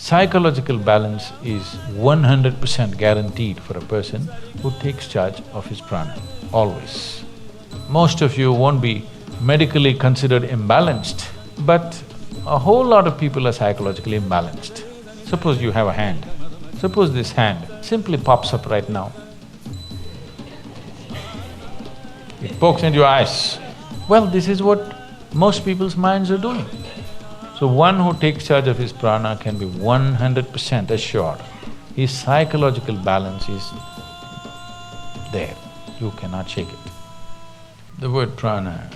Psychological balance is 100% guaranteed for a person who takes charge of his prana, always. Most of you won't be medically considered imbalanced, but a whole lot of people are psychologically imbalanced. Suppose you have a hand, suppose this hand simply pops up right now. It pokes into your eyes. Well, this is what most people's minds are doing. So one who takes charge of his prana can be 100% assured his psychological balance is there, you cannot shake it. The word prana,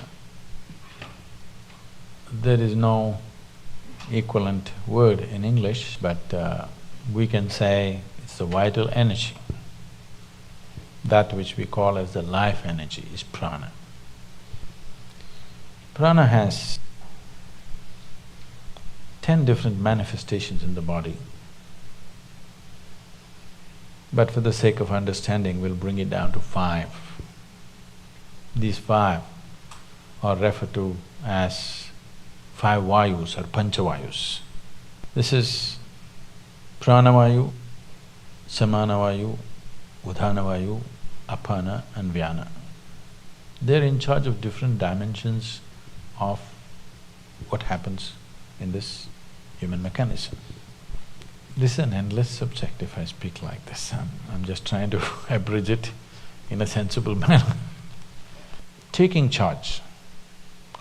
there is no equivalent word in English, but we can say it's the vital energy. That which we call as the life energy is prana. Prana has 10 different manifestations in the body. But for the sake of understanding, we'll bring it down to 5. These 5 are referred to as 5 vayus or panchavayus. This is pranavayu, samanavayu, udhanavayu, apana and vyana. They're in charge of different dimensions of what happens in this human mechanism. This is an endless subject if I speak like this. I'm just trying to abridge it in a sensible manner. Taking charge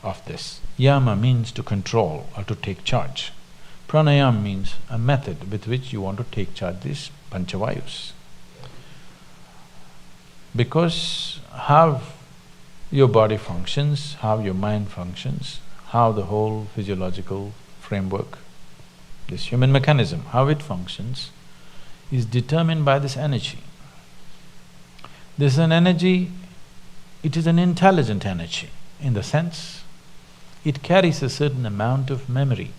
of this. Yama means to control or to take charge. Pranayama means a method with which you want to take charge these panchavayus. Because how your body functions, how your mind functions, how the whole physiological framework, this human mechanism, how it functions, is determined by this energy. This is an energy, it is an intelligent energy in the sense it carries a certain amount of memory.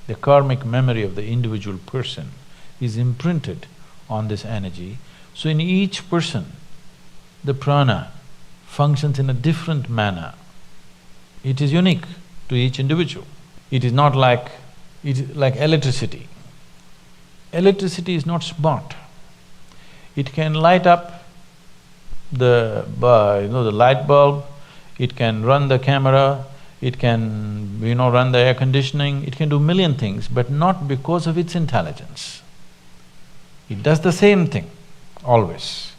The karmic memory of the individual person is imprinted on this energy, so in each person, the prana functions in a different manner. It is unique to each individual. It is not like… it is like electricity. Electricity is not smart. It can light up the the light bulb, it can run the camera, it can, run the air conditioning, it can do million things, but not because of its intelligence. It does the same thing, always.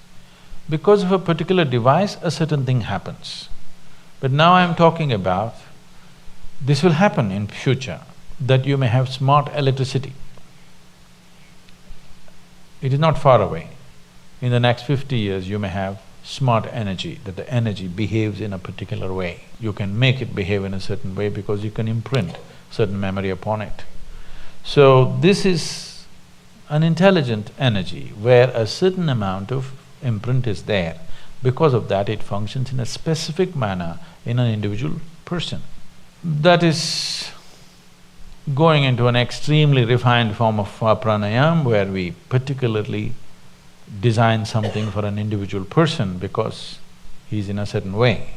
Because of a particular device, a certain thing happens. But now I'm talking about, this will happen in future, that you may have smart electricity. It is not far away. In the next 50 years, you may have smart energy, that the energy behaves in a particular way. You can make it behave in a certain way because you can imprint certain memory upon it. So this is an intelligent energy where a certain amount of imprint is there. Because of that, it functions in a specific manner in an individual person. That is going into an extremely refined form of pranayama where we particularly design something for an individual person because he's in a certain way.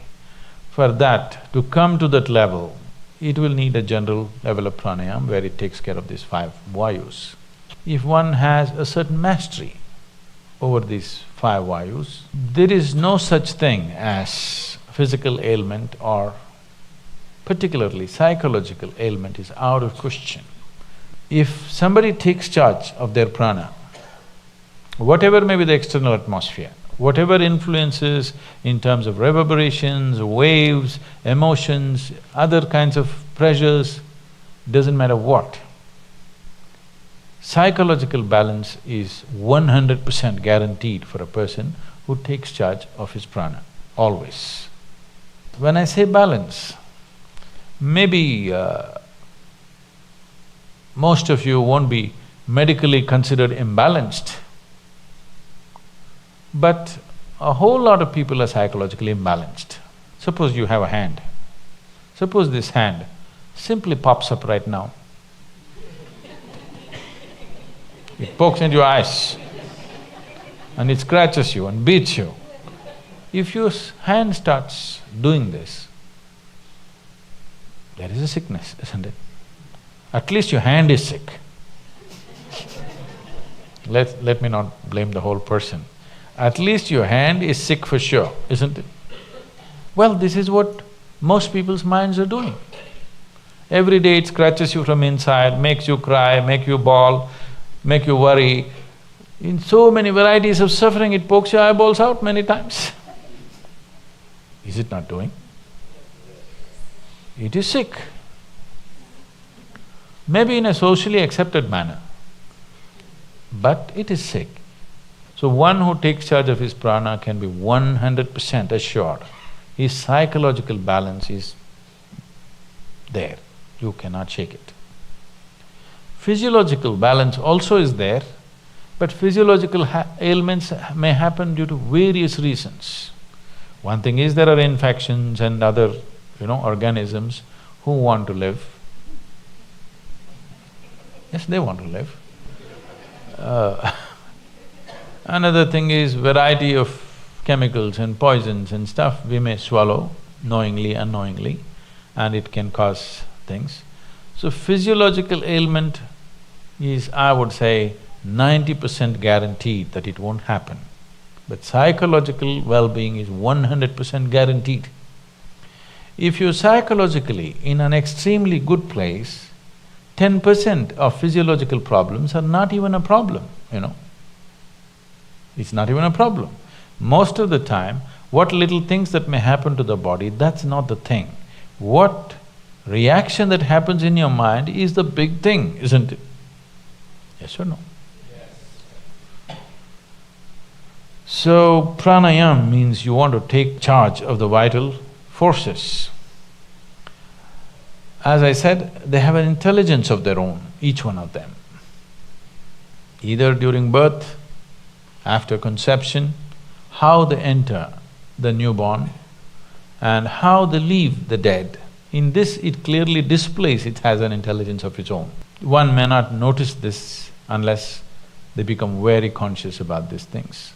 For that, to come to that level, it will need a general level of pranayama where it takes care of these 5 vayus. If one has a certain mastery over these 5 vayus, there is no such thing as physical ailment or particularly psychological ailment is out of question. If somebody takes charge of their prana, whatever may be the external atmosphere, whatever influences in terms of reverberations, waves, emotions, other kinds of pressures, doesn't matter what, psychological balance is 100% guaranteed for a person who takes charge of his prana, always. When I say balance, maybe most of you won't be medically considered imbalanced, but a whole lot of people are psychologically imbalanced. Suppose you have a hand, suppose this hand simply pops up right now. It pokes into your eyes and it scratches you and beats you. If your hand starts doing this, there is a sickness, isn't it? At least your hand is sick. Let me not blame the whole person. At least your hand is sick for sure, isn't it? Well, this is what most people's minds are doing. Every day it scratches you from inside, makes you cry, make you bawl, make you worry. In so many varieties of suffering, it pokes your eyeballs out many times. Is it not doing? It is sick. Maybe in a socially accepted manner, but it is sick. So one who takes charge of his prana can be 100% assured his psychological balance is there, you cannot shake it. Physiological balance also is there, but physiological ailments may happen due to various reasons. One thing is there are infections and other, organisms who want to live. Yes, they want to live. Another thing is variety of chemicals and poisons and stuff we may swallow knowingly, unknowingly, and it can cause things. So physiological ailment is, I would say, 90% guaranteed that it won't happen. But psychological well-being is 100% guaranteed. If you're psychologically in an extremely good place, 10% of physiological problems are not even a problem, It's not even a problem. Most of the time, what little things that may happen to the body, that's not the thing. What reaction that happens in your mind is the big thing, isn't it? Yes or no? Yes. So, pranayama means you want to take charge of the vital forces. As I said, they have an intelligence of their own, each one of them. Either during birth, after conception, how they enter the newborn and how they leave the dead. In this, it clearly displays it has an intelligence of its own. One may not notice this unless they become very conscious about these things.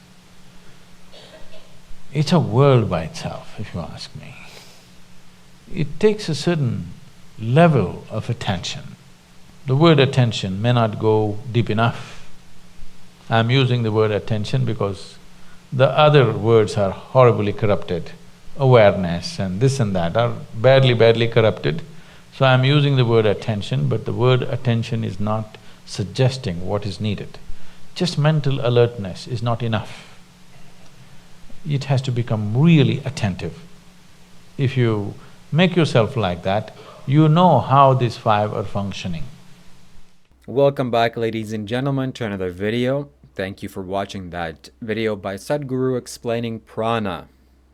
It's a world by itself, if you ask me. It takes a certain level of attention. The word attention may not go deep enough. I'm using the word attention because the other words are horribly corrupted. Awareness and this and that are badly corrupted. So I'm using the word attention, but the word attention is not suggesting what is needed. Just mental alertness is not enough. It has to become really attentive. If you make yourself like that, you know how these five are functioning. Welcome back, ladies and gentlemen, to another video. Thank you for watching that video by Sadhguru explaining prana.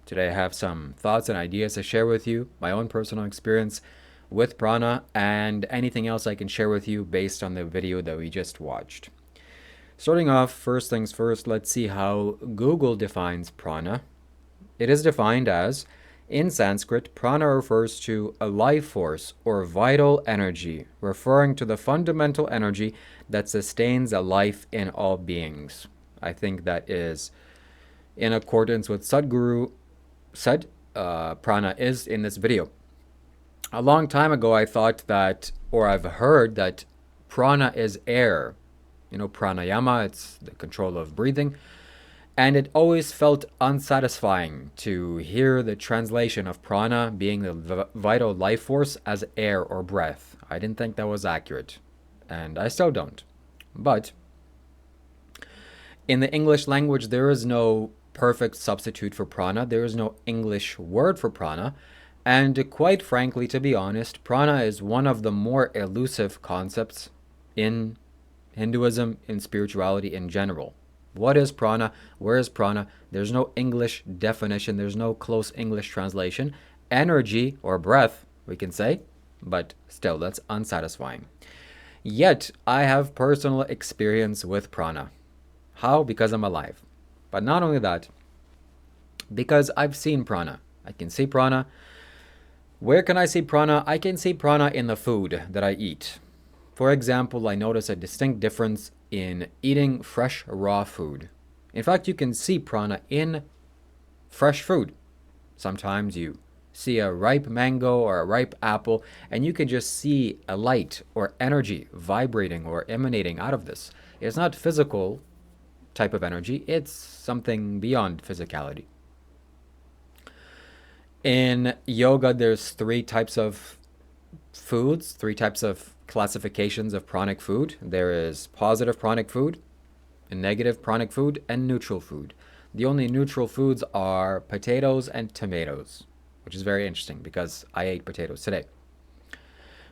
Today I have some thoughts and ideas to share with you, my own personal experience with prana, and anything else I can share with you based on the video that we just watched. Starting off, first things first, let's see how Google defines prana. It is defined as, in Sanskrit, prana refers to a life force or vital energy, referring to the fundamental energy that sustains a life in all beings. I think that is in accordance with Sadhguru said prana is in this video. A long time ago I thought that, or I've heard that prana is air. Pranayama, it's the control of breathing. And it always felt unsatisfying to hear the translation of prana being the vital life force as air or breath. I didn't think that was accurate, and I still don't. But in the English language, there is no perfect substitute for prana. There is no English word for prana. And quite frankly, to be honest, prana is one of the more elusive concepts in Hinduism, in spirituality in general. What is prana? Where is prana? There's no English definition. There's no close English translation. Energy or breath, we can say, but still, that's unsatisfying. Yet, I have personal experience with prana. How? Because I'm alive. But not only that, because I've seen prana. I can see prana. Where can I see prana? I can see prana in the food that I eat. For example, I notice a distinct difference in eating fresh raw food. In fact, you can see prana in fresh food. Sometimes you see a ripe mango or a ripe apple, and you can just see a light or energy vibrating or emanating out of this. It's not physical type of energy, it's something beyond physicality. In yoga, there's three types of foods, three types of classifications of pranic food. There is positive pranic food, negative pranic food, and neutral food. The only neutral foods are potatoes and tomatoes, which is very interesting because I ate potatoes today.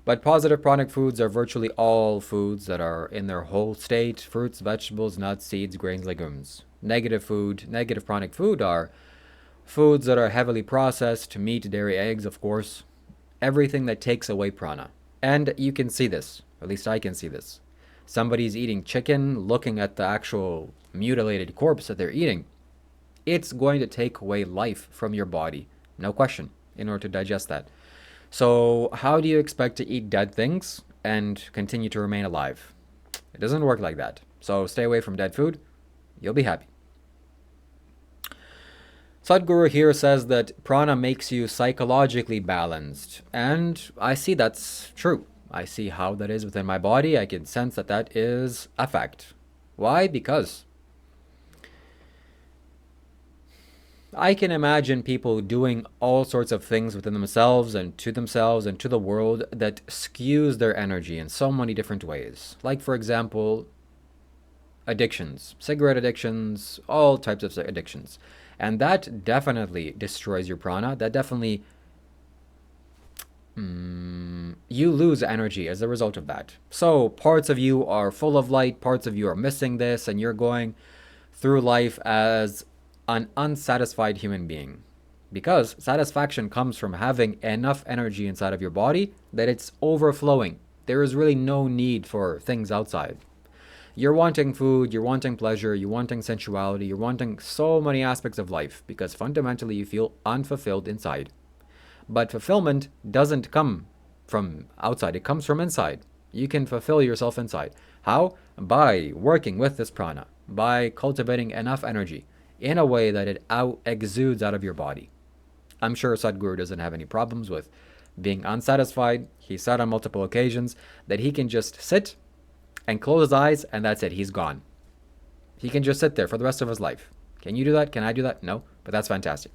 But positive pranic foods are virtually all foods that are in their whole state: fruits, vegetables, nuts, seeds, grains, legumes. Negative pranic food are foods that are heavily processed: meat, dairy, eggs, of course. Everything that takes away prana. And you can see this, at least I can see this. Somebody's eating chicken, looking at the actual mutilated corpse that they're eating. It's going to take away life from your body, no question, in order to digest that. So how do you expect to eat dead things and continue to remain alive? It doesn't work like that. So stay away from dead food. You'll be happy. Sadhguru here says that prana makes you psychologically balanced. And I see that's true. I see how that is within my body. I can sense that that is a fact. Why? Because I can imagine people doing all sorts of things within themselves and to the world that skews their energy in so many different ways. Like, for example, addictions, cigarette addictions, all types of addictions. And that definitely destroys your prana. That definitely, you lose energy as a result of that. So parts of you are full of light, parts of you are missing this, and you're going through life as an unsatisfied human being. Because satisfaction comes from having enough energy inside of your body that it's overflowing. There is really no need for things outside. You're wanting food, you're wanting pleasure, you're wanting sensuality, you're wanting so many aspects of life because fundamentally you feel unfulfilled inside. But fulfillment doesn't come from outside, it comes from inside. You can fulfill yourself inside. How? By working with this prana, by cultivating enough energy in a way that it exudes out of your body. I'm sure Sadhguru doesn't have any problems with being unsatisfied. He said on multiple occasions that he can just sit and close his eyes and that's it, he's gone. He can just sit there for the rest of his life. Can you do that? Can I do that? No, but that's fantastic.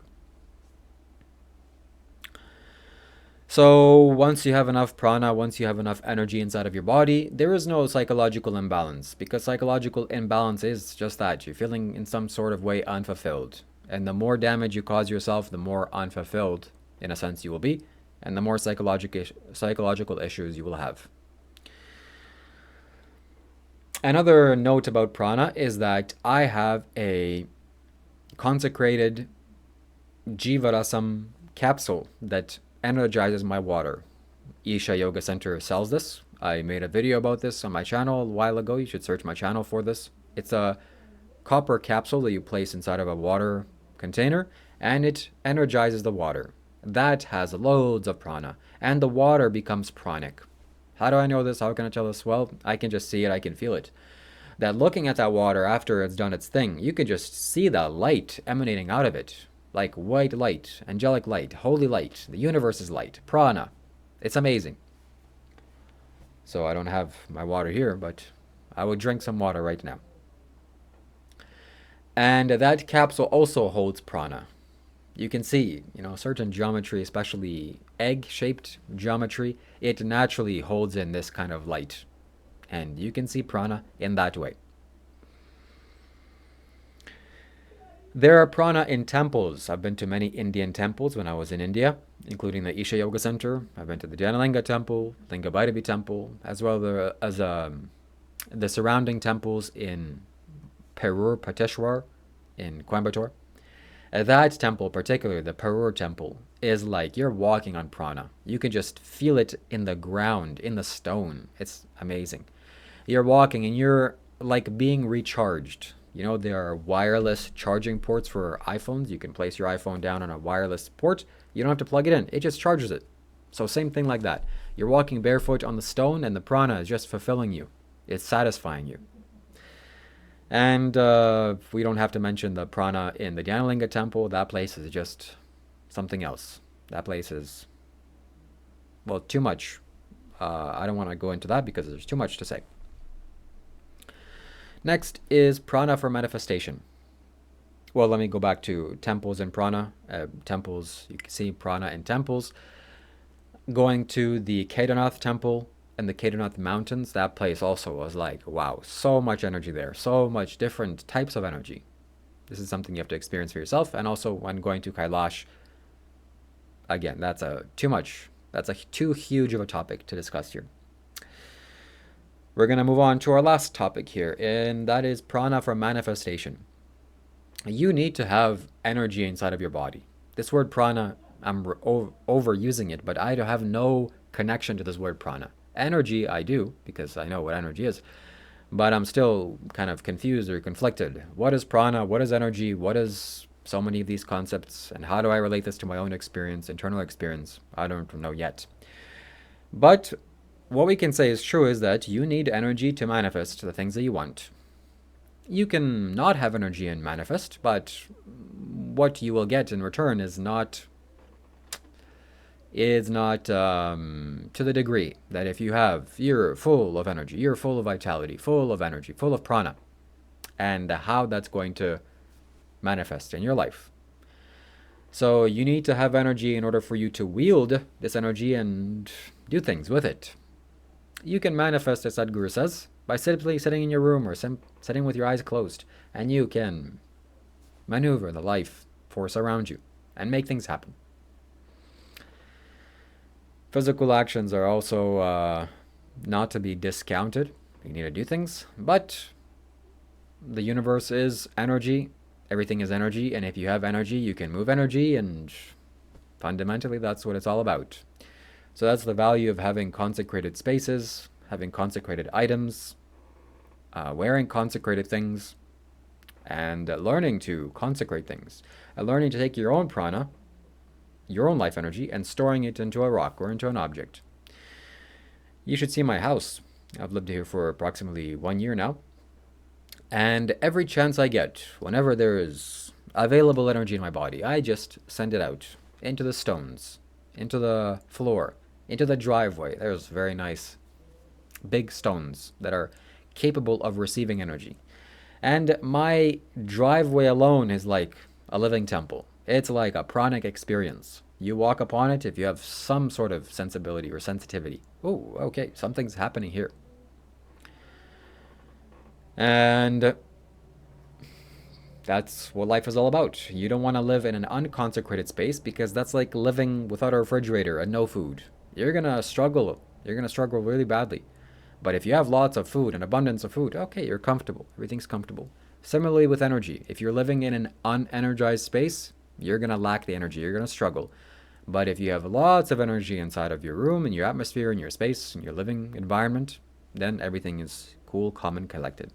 So once you have enough prana, once you have enough energy inside of your body, there is no psychological imbalance, because psychological imbalance is just that. You're feeling in some sort of way unfulfilled. And the more damage you cause yourself, the more unfulfilled, in a sense, you will be, and the more psychological issues you will have. Another note about prana is that I have a consecrated Jivarasam capsule that energizes my water. Isha Yoga Center sells this. I made a video about this on my channel a while ago. You should search my channel for this. It's a copper capsule that you place inside of a water container, and it energizes the water. That has loads of prana, and the water becomes pranic. How do I know this? How can I tell this? Well, I can just see it, I can feel it. That looking at that water after it's done its thing, you can just see the light emanating out of it. Like white light, angelic light, holy light, the universe is light, prana. It's amazing. So I don't have my water here, but I would drink some water right now. And that capsule also holds prana. You can see, certain geometry, especially egg-shaped geometry, it naturally holds in this kind of light. And you can see prana in that way. There are prana in temples. I've been to many Indian temples when I was in India, including the Isha Yoga Center. I've been to the Janalinga Temple, Linga Bhairavi Temple, as well as the surrounding temples in Perur, Pateshwar, in Coimbatore. That temple, particularly the Perur Temple, is like you're walking on prana. You can just feel it in the ground, in the stone. It's amazing. You're walking and you're like being recharged. There are wireless charging ports for iPhones. You can place your iPhone down on a wireless port. You don't have to plug it in. It just charges it. So same thing like that. You're walking barefoot on the stone and the prana is just fulfilling you. It's satisfying you. And we don't have to mention the prana in the Janalinga temple. That place is just something else. That place is, well, too much. I don't want to go into that because there's too much to say. Next is prana for manifestation. Well, let me go back to temples and prana. Temples, you can see prana in temples. Going to the Kedarnath temple and the Kedarnath mountains, that place also was like, wow, so much energy there, so much different types of energy. This is something you have to experience for yourself. And also when going to Kailash, again, that's too much. That's too huge of a topic to discuss here. We're going to move on to our last topic here, and that is prana for manifestation. You need to have energy inside of your body. This word prana, I'm overusing it, but I have no connection to this word prana. Energy, I do, because I know what energy is, but I'm still kind of confused or conflicted. What is prana? What is energy? What is so many of these concepts? And how do I relate this to my own experience, internal experience? I don't know yet. But what we can say is true is that you need energy to manifest the things that you want. You can not have energy and manifest, but what you will get in return is not to the degree that if you're full of energy, you're full of vitality, full of energy, full of prana, and how that's going to manifest in your life. So you need to have energy in order for you to wield this energy and do things with it. You can manifest, as Sadhguru says, by simply sitting in your room or sitting with your eyes closed, and you can maneuver the life force around you and make things happen. Physical actions are also not to be discounted. You need to do things, but the universe is energy. Everything is energy, and if you have energy, you can move energy, and fundamentally, that's what it's all about. So that's the value of having consecrated spaces, having consecrated items, wearing consecrated things, and learning to consecrate things. Learning to take your own prana, your own life energy, and storing it into a rock or into an object. You should see my house. I've lived here for approximately 1 year now. And every chance I get, whenever there is available energy in my body, I just send it out into the stones, into the floor, into the driveway. There's very nice big stones that are capable of receiving energy. And my driveway alone is like a living temple. It's like a pranic experience. You walk upon it if you have some sort of sensibility or sensitivity. Oh, okay, something's happening here. And that's what life is all about. You don't want to live in an unconsecrated space because that's like living without a refrigerator and no food. You're going to struggle. You're going to struggle really badly. But if you have lots of food, an abundance of food, okay, you're comfortable. Everything's comfortable. Similarly with energy. If you're living in an unenergized space, you're going to lack the energy. You're going to struggle. But if you have lots of energy inside of your room, in your atmosphere, in your space, in your living environment, then everything is cool, calm, and collected.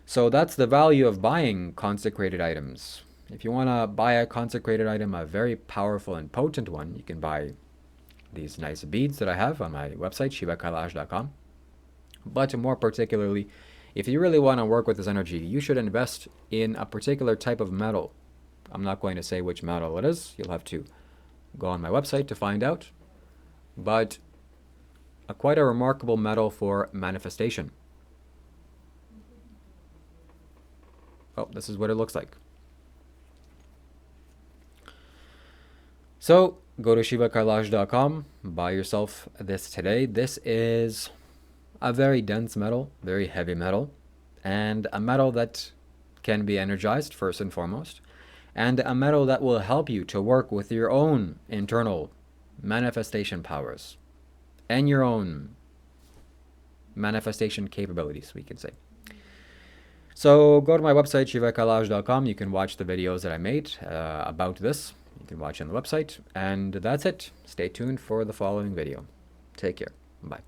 So that's the value of buying consecrated items. If you want to buy a consecrated item, a very powerful and potent one, you can buy these nice beads that I have on my website, shivakailash.com. But more particularly, if you really want to work with this energy, you should invest in a particular type of metal. I'm not going to say which metal it is. You'll have to go on my website to find out. But quite a remarkable metal for manifestation. Oh, this is what it looks like. So go to shivakailash.com, buy yourself this today. This is a very dense metal, very heavy metal, and a metal that can be energized first and foremost, and a metal that will help you to work with your own internal manifestation powers and your own manifestation capabilities, we can say. So go to my website, shivakailash.com. You can watch the videos that I made about this. You can watch on the website. And that's it. Stay tuned for the following video. Take care. Bye.